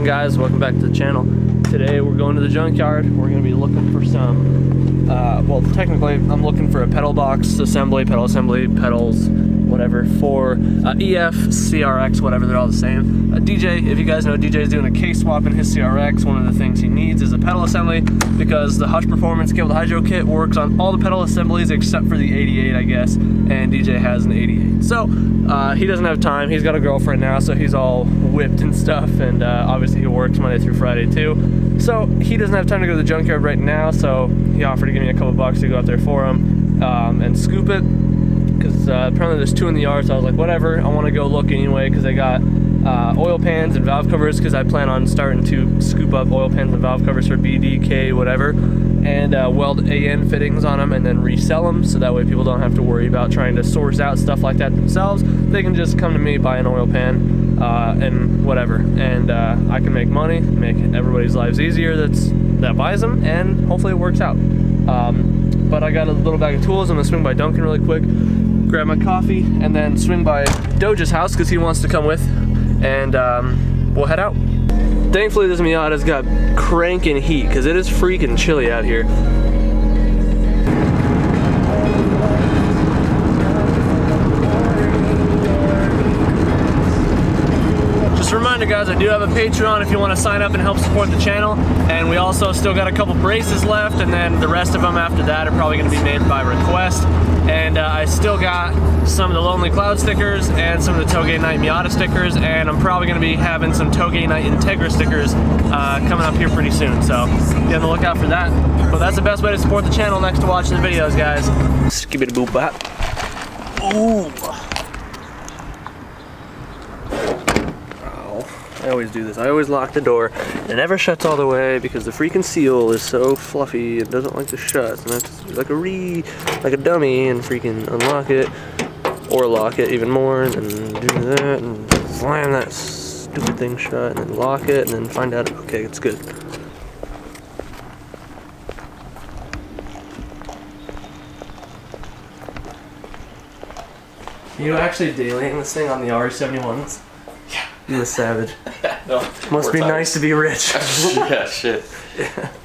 morning, guys. Welcome back to the channel. Today we're going to the junkyard. We're going to be looking for some, well, technically I'm looking for a pedal box assembly, pedals, whatever, for EF, CRX, whatever, they're all the same. DJ, if you guys know, DJ is doing a case swap in his CRX. One of the things he needs is a pedal assembly because the Hush Performance Cable Hydro Kit works on all the pedal assemblies except for the 88, I guess, and DJ has an 88. So he doesn't have time. He's got a girlfriend now, so he's all whipped and stuff, and obviously he works Monday through Friday too. So he doesn't have time to go to the junkyard right now, so he offered to give me a couple bucks to go out there for him and scoop it, because apparently there's two in the yard, so I was like, whatever, I want to go look anyway, because they got oil pans and valve covers, because I plan on starting to scoop up oil pans and valve covers for BDK, whatever, and weld AN fittings on them and then resell them, so that way people don't have to worry about trying to source out stuff like that themselves. They can just come to me, buy an oil pan, and whatever, and I can make money, make everybody's lives easier that buys them, and hopefully it works out. But I got a little bag of tools. I'm gonna swing by Duncan really quick, grab my coffee, and then swing by Doja's house because he wants to come with, and we'll head out. Thankfully this Miata's got cranking heat because it is freaking chilly out here. Just a reminder, guys, I do have a Patreon if you want to sign up and help support the channel, and we also still got a couple braces left, and then the rest of them after that are probably going to be made by request. And I still got some of the Lonely Cloud stickers and some of the Toge Night Miata stickers, and I'm probably going to be having some Toge Night Integra stickers coming up here pretty soon, so be on the lookout for that. But that's the best way to support the channel next to watching the videos, guys. Skip it a boop bop. Ooh. I always do this. I always lock the door. It never shuts all the way because the freaking seal is so fluffy. It doesn't like to shut. And that's like a dummy, and freaking unlock it or lock it even more, and then do that and slam that stupid thing shut, and then lock it, and then find out okay, it's good. You actually dailying this thing on the RE71s? You a savage. No, must be nice to be rich. Yeah, shit.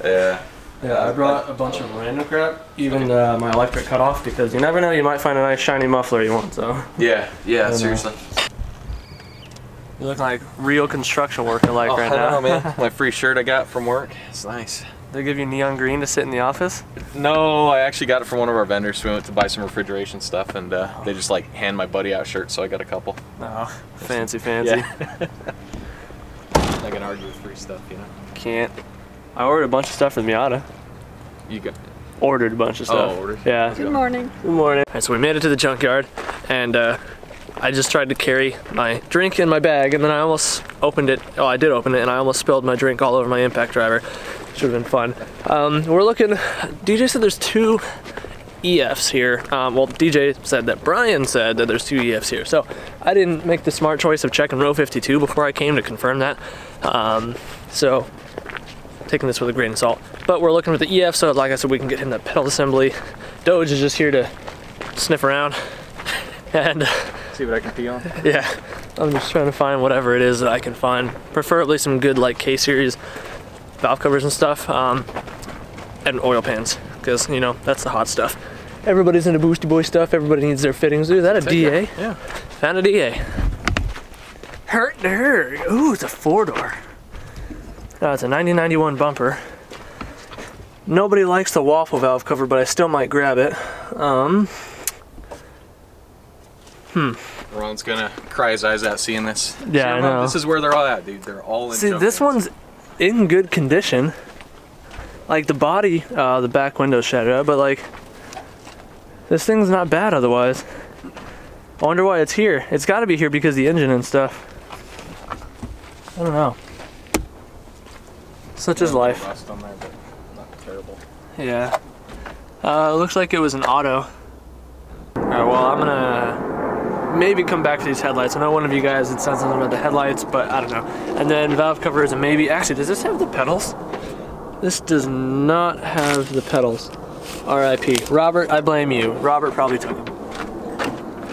Yeah. Yeah, I brought a bunch of random crap, even my electric cut off, because you never know, you might find a nice shiny muffler you want, so. Yeah, seriously. You look like real construction worker right now. I know, man. My free shirt I got from work. It's nice. They give you neon green to sit in the office? No, I actually got it from one of our vendors. We went to buy some refrigeration stuff, and they just like hand my buddy out shirts, so I got a couple. Oh, fancy. Yeah. I can argue with free stuff, you know? Can't. I ordered a bunch of stuff from Miata. You got... Ordered a bunch of stuff. Oh, ordered? Yeah. Good morning. Good morning. Alright, so we made it to the junkyard, and I just tried to carry my drink in my bag, and then I almost opened it. Oh, I did open it, and I almost spilled my drink all over my impact driver. Should have been fun. We're looking, DJ said there's two EFs here. Well, DJ said that Brian said that there's two EFs here. So I didn't make the smart choice of checking row 52 before I came to confirm that. So taking this with a grain of salt. But we're looking for the EF, so like I said, we can get him that pedal assembly. Doge is just here to sniff around and see what I can pee on. Yeah, I'm just trying to find whatever it is that I can find. Preferably some good like K-series valve covers and stuff, and oil pans, because you know that's the hot stuff. Everybody's into Boosty Boy stuff. Everybody needs their fittings. Ooh, that a DA? Yeah. Found a DA. Hurt to hurt. Ooh, it's a 4-door. No, it's a 1991 bumper. Nobody likes the waffle valve cover, but I still might grab it. Ron's gonna cry his eyes out seeing this. Yeah, I know. This is where they're all at, dude. They're all in. See, this one's in good condition. Like the body, the back window's shattered out, but like this thing's not bad otherwise. I wonder why it's here. It's got to be here because of the engine and stuff. I don't know. Such is life. Rust on there, but not terrible. Yeah. It looks like it was an auto. Alright, well, I'm gonna maybe come back to these headlights. I know one of you guys had said something about the headlights, but I don't know. And then valve covers and maybe, actually, does this have the pedals? This does not have the pedals. R.I.P. Robert, I blame you. Robert probably took them.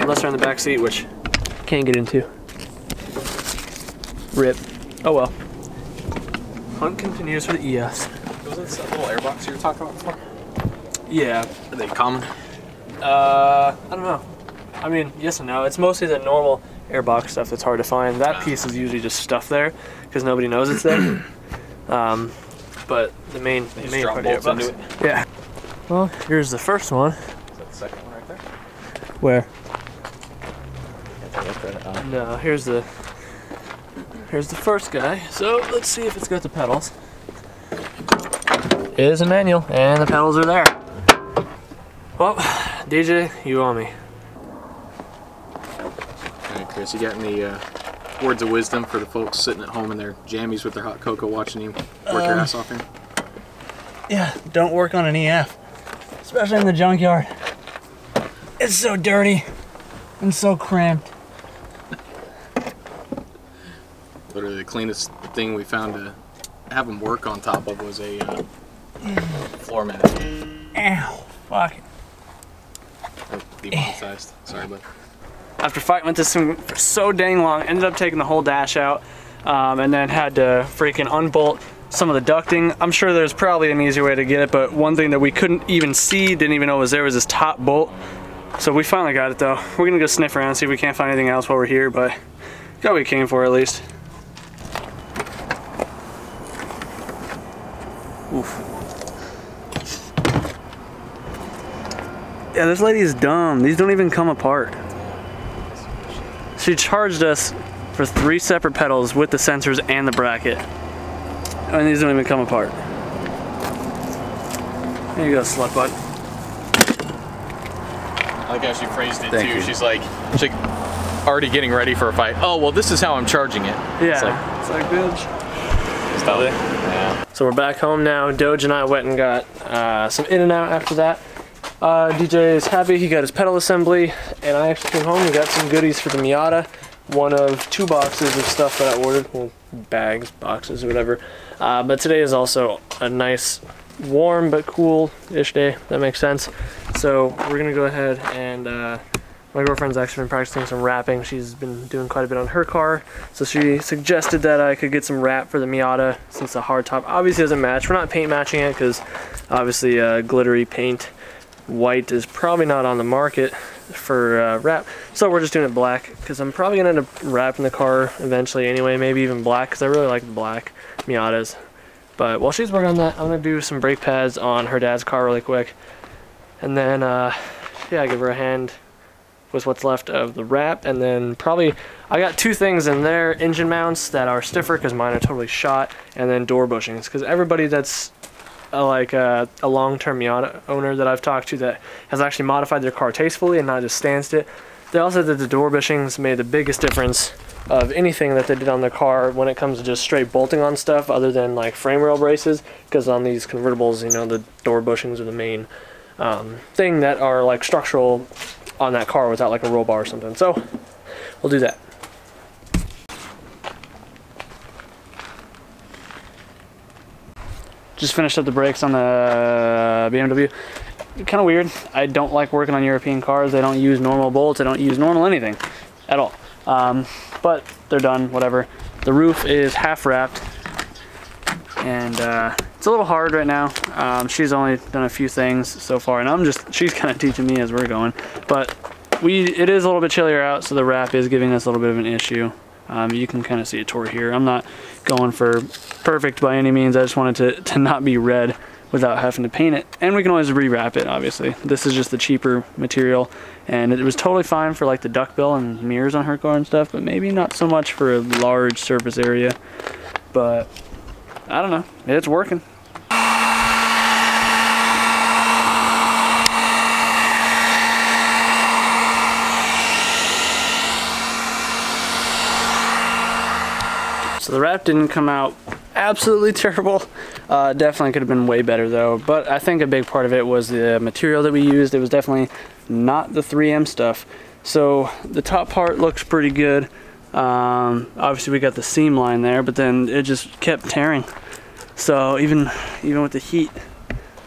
Unless they're in the back seat, which I can't get into. Rip. Oh well. hunt continues for the ES. Was this that little airbox you were talking about before? Yeah. Are they common? I don't know. I mean, yes and no. It's mostly the normal airbox stuff that's hard to find. That piece is usually just stuff there because nobody knows it's there. But the main part of the airbox. Yeah. Well, here's the first one. Is that the second one right there? Where? Right. No, here's the first guy. So let's see if it's got the pedals. It is a manual, and the pedals are there. Well, DJ, you owe me. Alright, Chris, you got any words of wisdom for the folks sitting at home in their jammies with their hot cocoa watching you work your ass off here? Yeah, don't work on an EF, especially in the junkyard. It's so dirty and so cramped. Literally the cleanest thing we found to have them work on top of was a floor mat. Ow, fuck. Demonetized. Sorry, bud. After fighting with this thing for so dang long, ended up taking the whole dash out, and then had to freaking unbolt some of the ducting. I'm sure there's probably an easier way to get it, but one thing that we couldn't even see, didn't even know was there, was this top bolt. So we finally got it though. We're gonna go sniff around, see if we can't find anything else while we're here, but got what we came for at least. Oof. Yeah, this lady is dumb. These don't even come apart. She charged us for 3 separate pedals with the sensors and the bracket. And these don't even come apart. There you go, slut butt. I like how she phrased it too. She's like already getting ready for a fight. Oh, well, this is how I'm charging it. Yeah, it's like bitch. Stop it. Yeah. So we're back home now. Doge and I went and got some In-N-Out after that. DJ is happy he got his pedal assembly, and I actually came home and got some goodies for the Miata. One of 2 boxes of stuff that I ordered, well, bags, boxes, or whatever. But today is also a nice, warm but cool-ish day. That makes sense. So we're gonna go ahead and my girlfriend's actually been practicing some wrapping. She's been doing quite a bit on her car, so she suggested that I could get some wrap for the Miata since the hardtop obviously doesn't match. We're not paint matching it because obviously glittery paint. White is probably not on the market for wrap, so we're just doing it black because I'm probably gonna end up wrapping the car eventually anyway, maybe even black because I really like the black Miatas. But while she's working on that, I'm gonna do some brake pads on her dad's car really quick, and then yeah, give her a hand with what's left of the wrap. And then probably I got 2 things in there: engine mounts that are stiffer because mine are totally shot, and then door bushings because everybody that's like a long-term Miata owner that I've talked to that has actually modified their car tastefully and not just stanced it, they all said that the door bushings made the biggest difference of anything that they did on their car when it comes to just straight bolting on stuff other than like frame rail braces, because on these convertibles, you know, the door bushings are the main thing that are like structural on that car without like a roll bar or something. So we'll do that. Just finished up the brakes on the BMW. Kind of weird. I don't like working on European cars. They don't use normal bolts. They don't use normal anything at all. But they're done, whatever. The roof is half wrapped, and it's a little hard right now. She's only done a few things so far, and she's kind of teaching me as we're going. But it is a little bit chillier out, so the wrap is giving us a little bit of an issue. You can kind of see a tore here. I'm not going for perfect by any means. I just wanted to not be red without having to paint it. And we can always rewrap it, obviously. This is just the cheaper material, and it was totally fine for like the duckbill and mirrors on her car and stuff, but maybe not so much for a large surface area. But I don't know, it's working. So the wrap didn't come out absolutely terrible. Definitely could have been way better though, but I think a big part of it was the material that we used. It was definitely not the 3M stuff. So the top part looks pretty good. Obviously we got the seam line there, but then it just kept tearing. So even with the heat,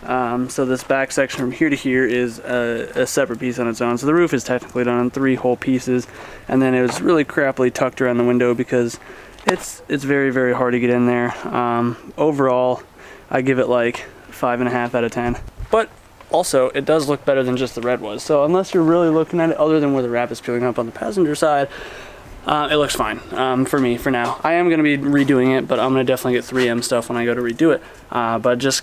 so this back section from here to here is a separate piece on its own. So the roof is technically done in 3 whole pieces, and then it was really crappily tucked around the window because it's very, very hard to get in there. Overall, I give it like 5.5 out of 10. But also, it does look better than just the red was. So unless you're really looking at it, other than where the wrap is peeling up on the passenger side, it looks fine for me for now. I am going to be redoing it, but I'm going to definitely get 3M stuff when I go to redo it. But just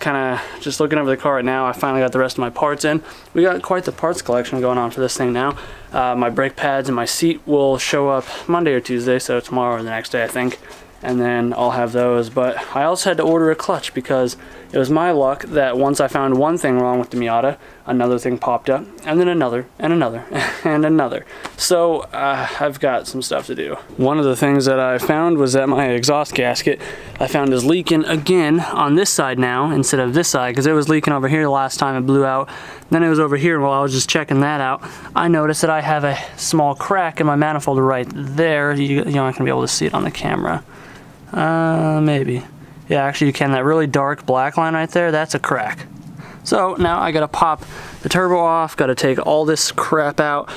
looking over the car right now, I finally got the rest of my parts in. We got quite the parts collection going on for this thing now. My brake pads and my seat will show up Monday or Tuesday, so tomorrow or the next day I think. And then I'll have those. But I also had to order a clutch because it was my luck that once I found one thing wrong with the Miata, another thing popped up, and then another, and another, and another. So I've got some stuff to do. One of the things that I found was that my exhaust gasket I found is leaking again on this side now instead of this side, because it was leaking over here the last time it blew out. Then it was over here, and while I was just checking that out, I noticed that I have a small crack in my manifold right there. You're not gonna be able to see it on the camera. Maybe. Yeah, actually you can. That really dark black line right there, that's a crack. So now I gotta pop the turbo off, gotta take all this crap out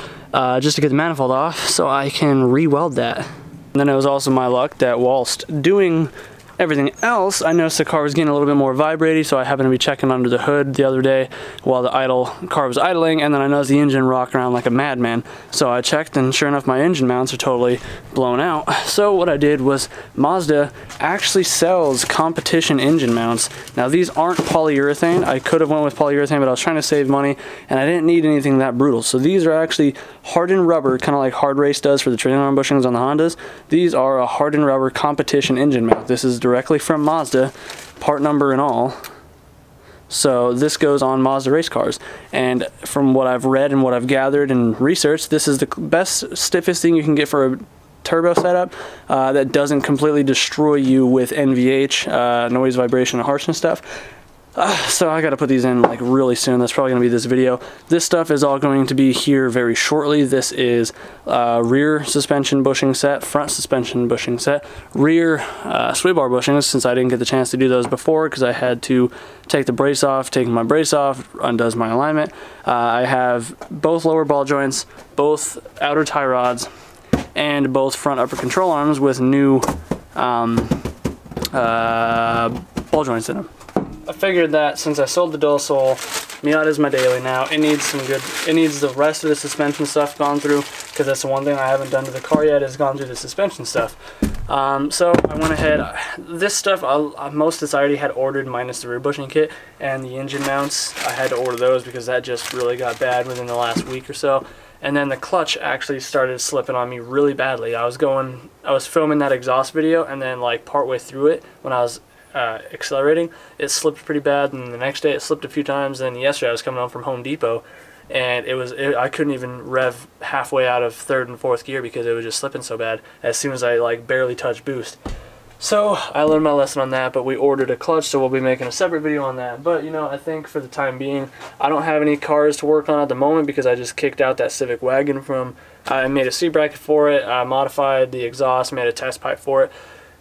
just to get the manifold off so I can re-weld that. And then it was also my luck that whilst doing everything else, I noticed the car was getting a little bit more vibraty, so I happened to be checking under the hood the other day while the car was idling, and then I noticed the engine rocking around like a madman. So I checked, and sure enough, my engine mounts are totally blown out. So what I did was, Mazda actually sells competition engine mounts. Now these aren't polyurethane. I could have went with polyurethane, but I was trying to save money, and I didn't need anything that brutal. So these are actually hardened rubber, kind of like Hard Race does for the trailing arm bushings on the Hondas. These are a hardened rubber competition engine mount. This is directly from Mazda, part number and all. So this goes on Mazda race cars, and from what I've read and what I've gathered and researched, this is the best, stiffest thing you can get for a turbo setup that doesn't completely destroy you with NVH, noise, vibration, and harshness stuff. So I gotta put these in like really soon. That's probably gonna be this video. This stuff is all going to be here very shortly. This is rear suspension bushing set, front suspension bushing set, rear sway bar bushings, since I didn't get the chance to do those before because I had to take the brace off. Taking my brace off undoes my alignment. I have both lower ball joints, both outer tie rods, and both front upper control arms with new ball joints in them. I figured that since I sold the dual sole, Miata is my daily now. It needs the rest of the suspension stuff gone through, because that's the one thing I haven't done to the car yet, is gone through the suspension stuff. So I went ahead, this stuff, most of this I already had ordered minus the rear bushing kit, and the engine mounts, I had to order those because that just really got bad within the last week or so. And then the clutch actually started slipping on me really badly. I was filming that exhaust video, and then like partway through it, when I was accelerating, it slipped pretty bad, and the next day it slipped a few times. And yesterday I was coming home from Home Depot, and I couldn't even rev halfway out of third and fourth gear because it was just slipping so bad as soon as I like barely touched boost. So I learned my lesson on that, but we ordered a clutch, so we'll be making a separate video on that. But you know, I think for the time being, I don't have any cars to work on at the moment because I just kicked out that Civic wagon from, I made a seat bracket for it, I modified the exhaust, made a test pipe for it.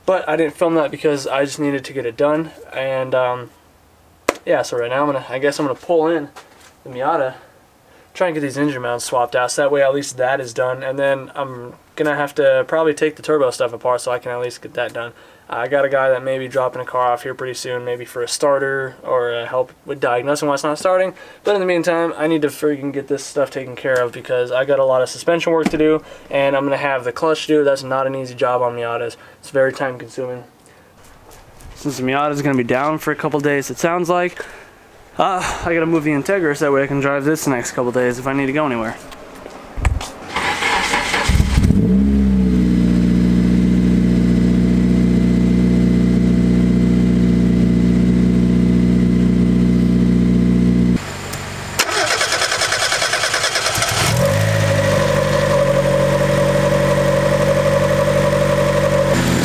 But I didn't film that because I just needed to get it done. And yeah, so right now I guess I'm gonna pull in the Miata, try and get these engine mounts swapped out, so that way at least that is done. And then I'm gonna have to probably take the turbo stuff apart so I can at least get that done. I got a guy that may be dropping a car off here pretty soon, maybe for a starter or help with diagnosing why it's not starting. But in the meantime, I need to freaking get this stuff taken care of because I got a lot of suspension work to do, and I'm going to have the clutch to do. That's not an easy job on Miatas. It's very time consuming. Since the Miata is going to be down for a couple days, it sounds like, I got to move the Integra so that way I can drive this the next couple days if I need to go anywhere.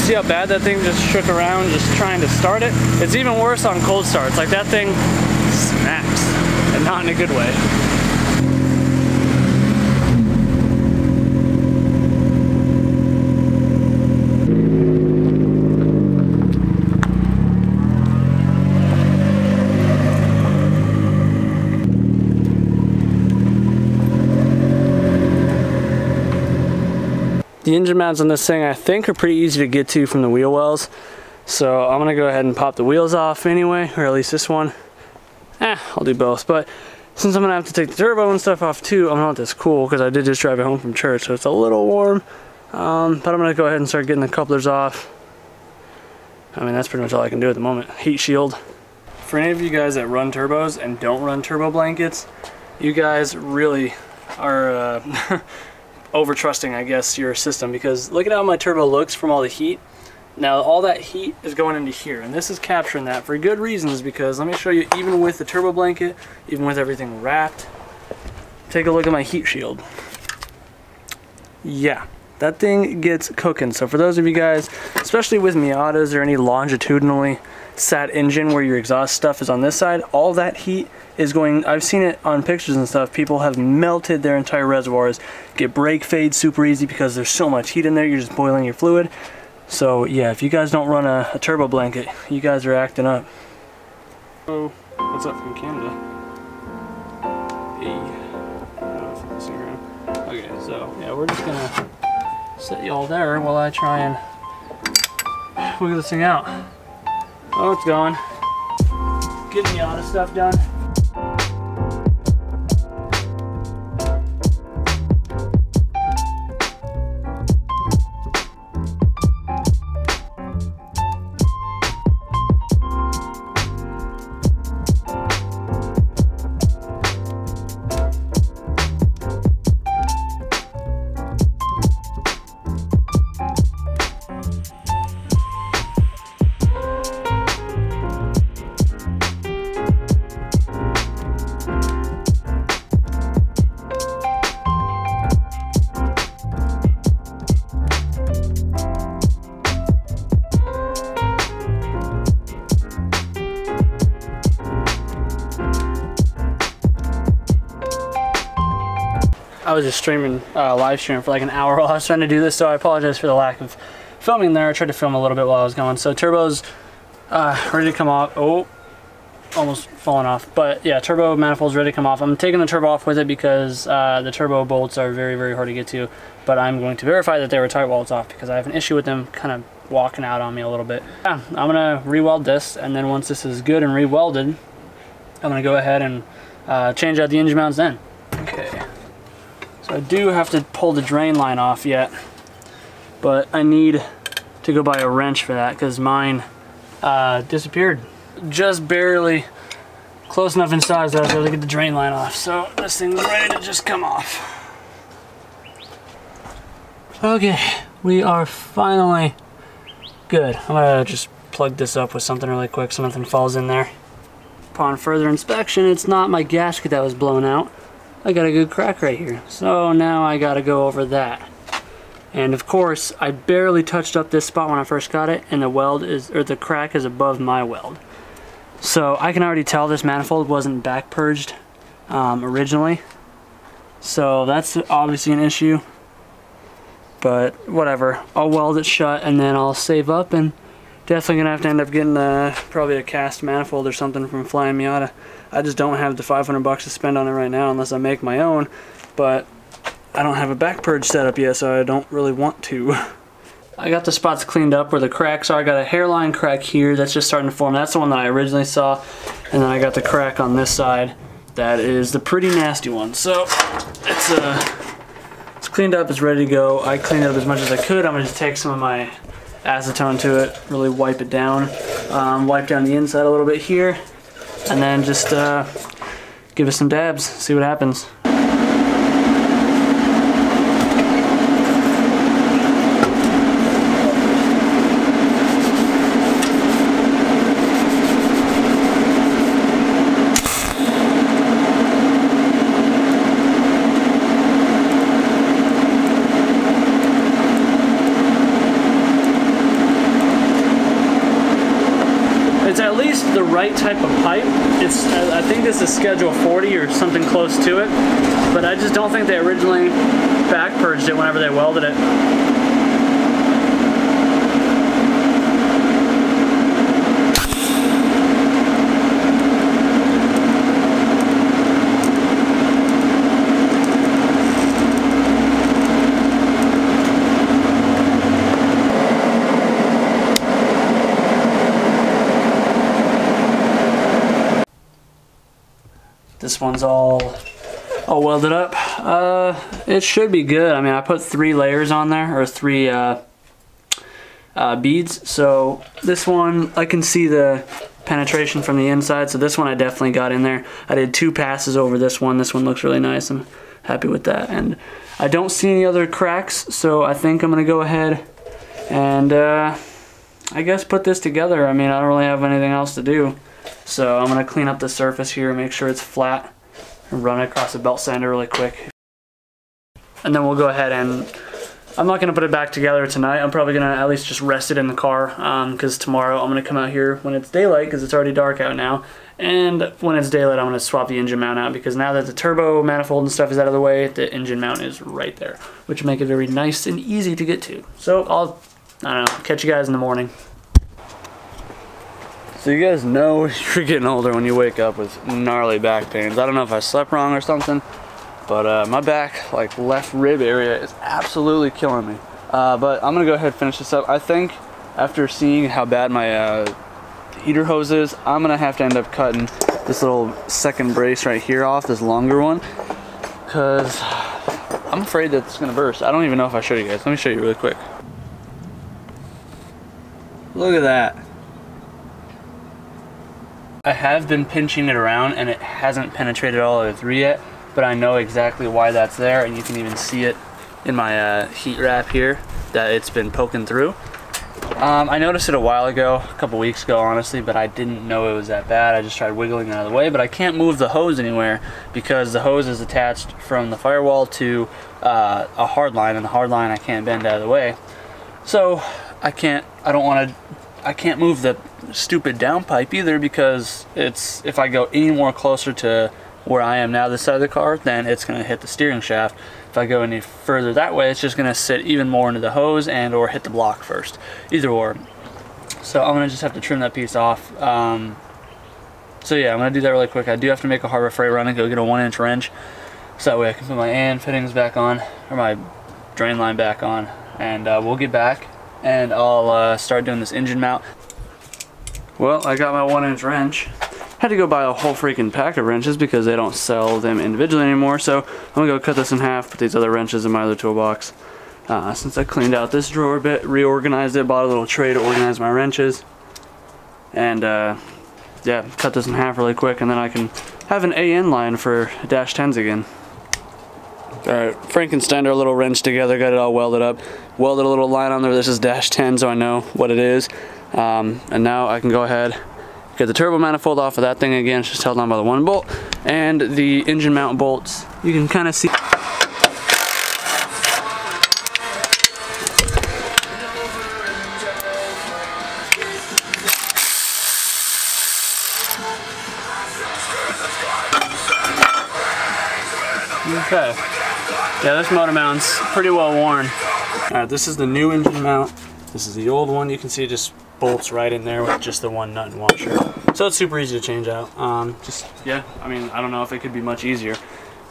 See how bad that thing just shook around just trying to start it? It's even worse on cold starts. Like that thing smacks, and not in a good way. The engine mounts on this thing I think are pretty easy to get to from the wheel wells. So I'm gonna go ahead and pop the wheels off anyway, or at least this one. I'll do both. But since I'm gonna have to take the turbo and stuff off too, I'm not this cool because I did just drive it home from church, so it's a little warm. But I'm gonna go ahead and start getting the couplers off. I mean, that's pretty much all I can do at the moment. Heat shield. For any of you guys that run turbos and don't run turbo blankets, you guys really are over trusting, I guess, your system, because look at how my turbo looks from all the heat. Now all that heat is going into here, and this is capturing that for good reasons, because let me show you, even with the turbo blanket, even with everything wrapped, take a look at my heat shield. Yeah, that thing gets cooking. So for those of you guys, especially with Miatas or any longitudinally sat engine where your exhaust stuff is on this side, all that heat is going, I've seen it on pictures and stuff, people have melted their entire reservoirs, get brake fade super easy because there's so much heat in there, you're just boiling your fluid. So yeah, if you guys don't run a turbo blanket, you guys are acting up. Oh, what's up from Canada? Hey. Okay, so yeah, we're just gonna set y'all there while I try and wiggle this thing out. Oh, it's going. Getting the auto stuff done. I was just streaming, live streaming for like an hour while I was trying to do this, so I apologize for the lack of filming there. I tried to film a little bit while I was going. So turbo's ready to come off. Oh, almost falling off. But yeah, turbo manifold's ready to come off. I'm taking the turbo off with it because the turbo bolts are very, very hard to get to. But I'm going to verify that they were tight while it's off, because I have an issue with them kind of walking out on me a little bit. Yeah, I'm gonna re-weld this, and then once this is good and re-welded, I'm gonna go ahead and change out the engine mounts then. Okay. I do have to pull the drain line off yet, but I need to go buy a wrench for that because mine disappeared. Just barely close enough in size that I was able to get the drain line off. So this thing's ready to just come off. Okay, we are finally good. I'm gonna just plug this up with something really quick so nothing falls in there. Upon further inspection, it's not my gasket that was blown out. I got a good crack right here. So now I gotta go over that. And of course, I barely touched up this spot when I first got it, and the weld is, or the crack is above my weld. So I can already tell this manifold wasn't back purged originally. So that's obviously an issue. But whatever, I'll weld it shut and then I'll save up, and definitely gonna have to end up getting probably a cast manifold or something from Flying Miata. I just don't have the 500 bucks to spend on it right now unless I make my own, but I don't have a back purge set up yet, so I don't really want to. I got the spots cleaned up where the cracks are. I got a hairline crack here that's just starting to form. That's the one that I originally saw, and then I got the crack on this side. That is the pretty nasty one. So it's cleaned up, it's ready to go. I cleaned it up as much as I could. I'm gonna just take some of my acetone to it, really wipe it down, wipe down the inside a little bit here, and then just give it some dabs, see what happens. It's at least the right type of pipe. It's, I think this is Schedule 40 or something close to it, but I just don't think they originally back purged it whenever they welded it. This one's all welded up. It should be good. I mean, I put 3 layers on there, or 3 beads. So this one, I can see the penetration from the inside. So this one I definitely got in there. I did 2 passes over this one. This one looks really nice. I'm happy with that. And I don't see any other cracks, so I think I'm gonna go ahead and I guess put this together. I mean, I don't really have anything else to do. So I'm gonna clean up the surface here, make sure it's flat, and run it across a belt sander really quick. And then we'll go ahead and, I'm not gonna put it back together tonight. I'm probably gonna at least just rest it in the car, because tomorrow I'm gonna come out here when it's daylight, because it's already dark out now. And when it's daylight, I'm gonna swap the engine mount out, because now that the turbo manifold and stuff is out of the way, the engine mount is right there, which will make it very nice and easy to get to. So I don't know, catch you guys in the morning. So you guys know you're getting older when you wake up with gnarly back pains. I don't know if I slept wrong or something, but my back, like left rib area, is absolutely killing me. But I'm gonna go ahead and finish this up. I think after seeing how bad my heater hose is, I'm gonna have to end up cutting this little second brace right here off, this longer one, because I'm afraid that it's gonna burst. I don't even know if I showed you guys. Let me show you really quick. Look at that. I have been pinching it around and it hasn't penetrated all the way through yet, but I know exactly why that's there, and you can even see it in my heat wrap here that it's been poking through. I noticed it a while ago, a couple weeks ago honestly, but I didn't know it was that bad. I just tried wiggling it out of the way, but I can't move the hose anywhere because the hose is attached from the firewall to a hard line, and the hard line I can't bend out of the way. So I can't move the stupid downpipe either, because if I go any more closer to where I am now, this side of the car, then it's gonna hit the steering shaft. If I go any further that way, it's just gonna sit even more into the hose and or hit the block first, either or. So I'm gonna just have to trim that piece off. So yeah, I'm gonna do that really quick. I do have to make a Harbor Freight run and go get a 1-inch wrench, so that way I can put my AN fittings back on, or my drain line back on, and we'll get back and I'll start doing this engine mount. Well, I got my 1-inch wrench. Had to go buy a whole freaking pack of wrenches because they don't sell them individually anymore, so I'm gonna go cut this in half, put these other wrenches in my other toolbox. Since I cleaned out this drawer a bit, reorganized it, bought a little tray to organize my wrenches, and yeah, cut this in half really quick, and then I can have an AN line for -10s again. Alright, Frankenstein our little wrench together, got it all welded up, welded a little line on there. This is -10, so I know what it is. And now I can go ahead, get the turbo manifold off of that thing again. It's just held on by the 1 bolt, and the engine mount bolts, you can kind of see. Okay, yeah, this motor mount's pretty well worn. Alright, this is the new engine mount. This is the old one. You can see it just bolts right in there with just the 1 nut and washer. So it's super easy to change out. Yeah, I mean, I don't know if it could be much easier.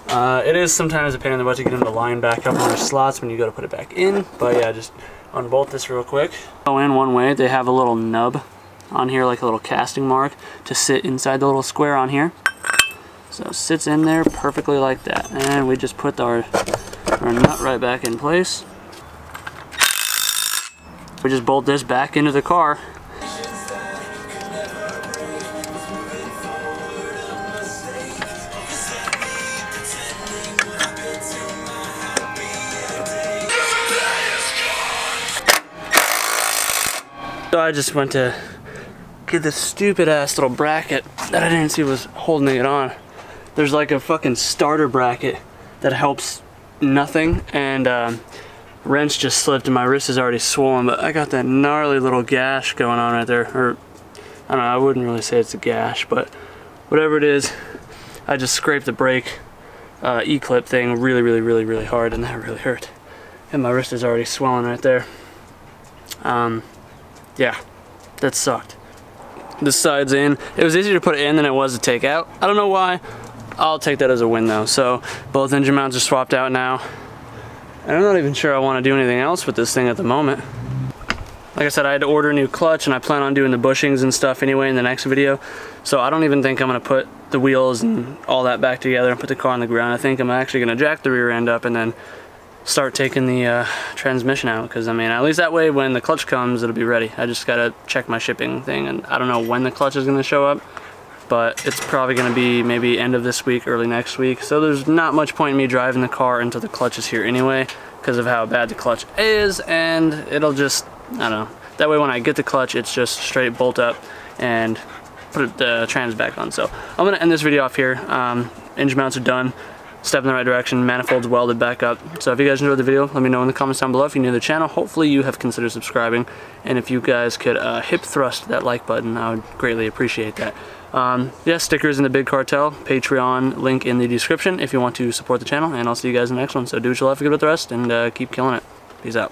It is sometimes a pain in the butt to get them to line back up in their slots when you go to put it back in. But yeah, just unbolt this real quick. Go in one way, they have a little nub on here, like a little casting mark, to sit inside the little square on here. So it sits in there perfectly like that. And we just put our nut right back in place. We just bolt this back into the car. So I just went to get this stupid ass little bracket that I didn't see was holding it on. There's like a fucking starter bracket that helps nothing, and wrench just slipped and my wrist is already swollen, but I got that gnarly little gash going on right there. Or I don't know, I wouldn't really say it's a gash, but whatever it is, I just scraped the brake E-clip thing really hard, and that really hurt. And my wrist is already swelling right there. Yeah, that sucked. This side's in. It was easier to put it in than it was to take out. I don't know why. I'll take that as a win though. So both engine mounts are swapped out now. And I'm not even sure I want to do anything else with this thing at the moment. Like I said, I had to order a new clutch, and I plan on doing the bushings and stuff anyway in the next video. So I don't even think I'm going to put the wheels and all that back together and put the car on the ground. I think I'm actually going to jack the rear end up and then start taking the transmission out, because I mean, at least that way when the clutch comes, it'll be ready. I just got to check my shipping thing, and I don't know when the clutch is going to show up, but it's probably going to be maybe end of this week, early next week. So there's not much point in me driving the car until the clutch is here anyway, because of how bad the clutch is, and it'll just, I don't know. That way when I get the clutch, it's just straight bolt up and put the trans back on. So I'm going to end this video off here. Engine mounts are done. Step in the right direction. Manifold's welded back up. So if you guys enjoyed the video, let me know in the comments down below. If you're new to the channel, hopefully you have considered subscribing. And if you guys could hip thrust that like button, I would greatly appreciate that. Yeah, stickers in the Big Cartel, Patreon, link in the description if you want to support the channel. And I'll see you guys in the next one. So do what you love, forget about the rest, and keep killing it. Peace out.